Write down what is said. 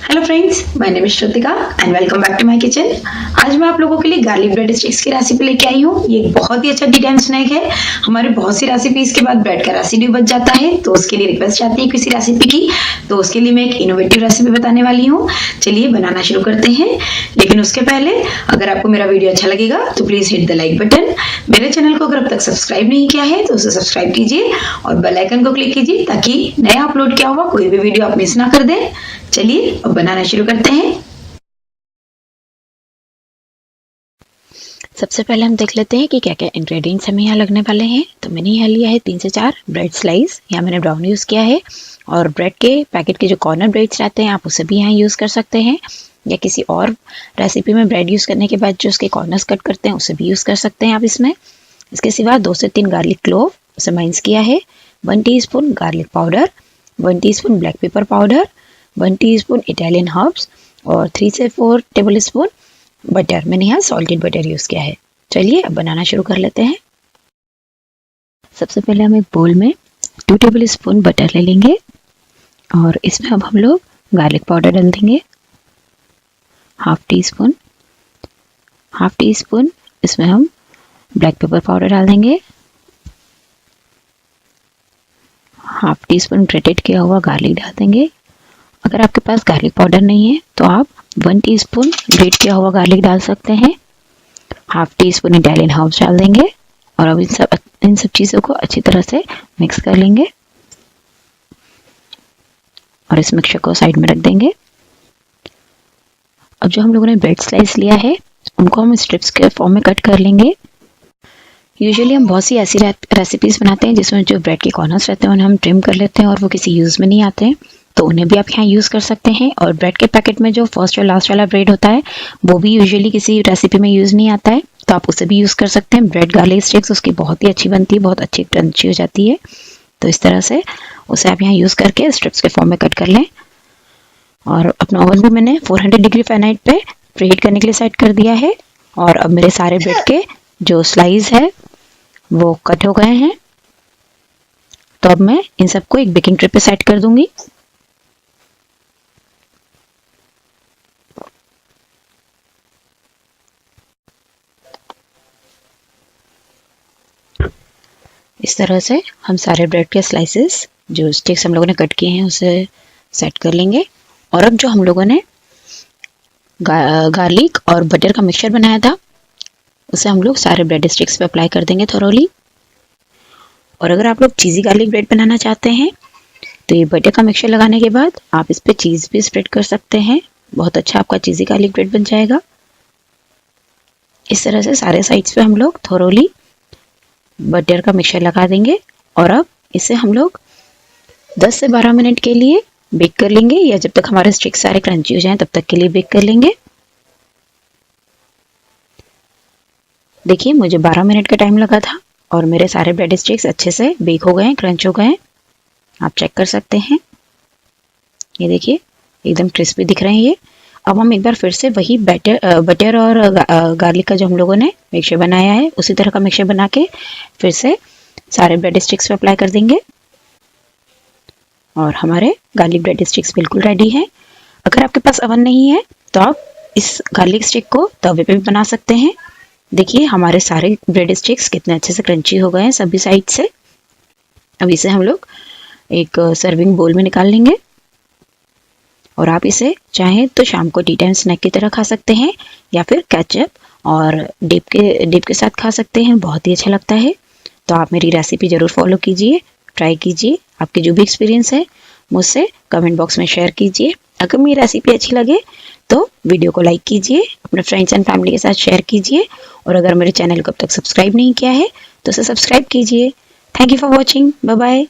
Hello friends, my name is Shrutika and welcome back to my kitchen. आज मैं आप लोगों के लिए गार्लिक ब्रेड स्टिक्स की रेसिपी लेके आई हूँ। ये एक बहुत ही अच्छा टी टाइम स्नैक है। हमारे बहुत सी रेसिपीज के बाद ब्रेड का रेसिड्यू बच जाता है, तो उसके लिए रिक्वेस्ट आती है किसी रेसिपी की, तो उसके लिए मैं एक इनोवेटिव रेसिपी बताने वाली हूँ। चलिए बनाना शुरू करते हैं। लेकिन उसके पहले अगर आपको मेरा वीडियो अच्छा लगेगा तो please hit the like button. मेरे चैनल को अगर अब तक सब्सक्राइब नहीं किया है तो उसे सब्सक्राइब कीजिए और बेल आइकन को क्लिक कीजिए ताकि नया अपलोड किया हुआ कोई भी वीडियो आप मिस ना कर दें। चलिए अब बनाना शुरू करते हैं। सबसे पहले हम देख लेते हैं कि क्या क्या इंग्रेडिएंट्स हमें यहाँ लगने वाले हैं। तो मैंने यहाँ लिया है 3 से 4 ब्रेड स्लाइस। यहाँ मैंने ब्राउन यूज़ किया है, और ब्रेड के पैकेट के जो कॉर्नर ब्रेड्स रहते हैं आप उसे भी यहाँ यूज़ कर सकते हैं, या किसी और रेसिपी में ब्रेड यूज़ करने के बाद जो उसके कॉर्नर्स कट करते हैं उसे भी यूज़ कर सकते हैं आप इसमें। इसके सिवा 2 से 3 गार्लिक क्लोव उसे माइंस किया है, 1 teaspoon garlic powder, 1 teaspoon black pepper powder, 1 teaspoon Italian herbs और 3 से 4 टेबल स्पून बटर। मैंने यहाँ सॉल्टेड बटर यूज़ किया है। चलिए अब बनाना शुरू कर लेते हैं। सबसे पहले हम एक बोल में 2 टेबल स्पून बटर ले लेंगे, और इसमें अब हम लोग गार्लिक पाउडर डाल देंगे, हाफ टी स्पून इसमें हम ब्लैक पेपर पाउडर डाल देंगे, हाफ टी स्पून ग्रेटेड किया हुआ गार्लिक डाल देंगे। अगर आपके पास गार्लिक पाउडर नहीं है तो आप 1 टीस्पून ग्रेट किया हुआ गार्लिक डाल सकते हैं, half tea spoon Italian herbs डाल देंगे, और अब इन सब चीज़ों को अच्छी तरह से मिक्स कर लेंगे और इस मिक्सचर को साइड में रख देंगे। अब जो हम लोगों ने ब्रेड स्लाइस लिया है उनको हम स्ट्रिप्स के फॉर्म में कट कर लेंगे। यूजुअली हम बहुत सी ऐसी रेसिपीज़ बनाते हैं जिसमें जो ब्रेड के कॉर्नर्स रहते हैं उन्हें हम ट्रिम कर लेते हैं और वो किसी यूज़ में नहीं आते हैं, तो उन्हें भी आप यहाँ यूज़ कर सकते हैं। और ब्रेड के पैकेट में जो फर्स्ट और लास्ट वाला ब्रेड होता है वो भी यूजुअली किसी रेसिपी में यूज़ नहीं आता है, तो आप उसे भी यूज़ कर सकते हैं। ब्रेड गार्लिक स्टिक्स उसकी बहुत ही अच्छी बनती है, बहुत अच्छी क्रंची हो जाती है। तो इस तरह से उसे आप यहाँ यूज़ करके स्ट्रिप्स के फॉर्म में कट कर लें। और अपना ओवन भी मैंने 400 डिग्री फ़ारेनहाइट पे प्रीहीट करने के लिए सेट कर दिया है। और अब मेरे सारे ब्रेड के जो स्लाइस है वो कट हो गए हैं, तो अब मैं इन सबको एक बेकिंग ट्रे पे सेट कर दूंगी। इस तरह से हम सारे ब्रेड के स्लाइसेस जो स्टिक्स हम लोगों ने कट किए हैं उसे सेट कर लेंगे। और अब जो हम लोगों ने गार्लिक और बटर का मिक्सचर बनाया था उसे हम लोग सारे ब्रेड स्टिक्स पे अप्लाई कर देंगे थोरोली। और अगर आप लोग चीज़ी गार्लिक ब्रेड बनाना चाहते हैं तो ये बटर का मिक्सचर लगाने के बाद आप इस पर चीज़ भी स्प्रेड कर सकते हैं। बहुत अच्छा आपका चीज़ी गार्लिक ब्रेड बन जाएगा। इस तरह से सारे साइड्स पे हम लोग थोरोली बटर का मिक्सचर लगा देंगे। और अब इसे हम लोग 10 से 12 मिनट के लिए बेक कर लेंगे, या जब तक हमारे स्टिक्स सारे क्रंची हो जाएं तब तक के लिए बेक कर लेंगे। देखिए मुझे 12 मिनट का टाइम लगा था और मेरे सारे ब्रेड स्टिक्स अच्छे से बेक हो गए हैं, क्रंच हो गए हैं। आप चेक कर सकते हैं, ये देखिए एकदम क्रिस्पी दिख रहे हैं ये। अब हम एक बार फिर से वही बटर और गार्लिक का जो हम लोगों ने मिक्सचर बनाया है उसी तरह का मिक्सचर बना के फिर से सारे ब्रेड स्टिक्स पे अप्लाई कर देंगे, और हमारे गार्लिक ब्रेड स्टिक्स बिल्कुल रेडी हैं। अगर आपके पास अवन नहीं है तो आप इस गार्लिक स्टिक को तवे पे भी बना सकते हैं। देखिए हमारे सारे ब्रेड स्टिक्स कितने अच्छे से क्रंची हो गए हैं सभी साइड से। अब इसे हम लोग एक सर्विंग बोल में निकाल लेंगे, और आप इसे चाहें तो शाम को टी टाइम स्नैक की तरह खा सकते हैं, या फिर केचप और डिप के साथ खा सकते हैं। बहुत ही अच्छा लगता है। तो आप मेरी रेसिपी ज़रूर फॉलो कीजिए, ट्राई कीजिए। आपके जो भी एक्सपीरियंस है मुझसे कमेंट बॉक्स में शेयर कीजिए। अगर मेरी रेसिपी अच्छी लगे तो वीडियो को लाइक कीजिए, अपने फ्रेंड्स एंड फैमिली के साथ शेयर कीजिए, और अगर मेरे चैनल को अब तक सब्सक्राइब नहीं किया है तो उसे सब्सक्राइब कीजिए। Thank you for watching. Bye bye.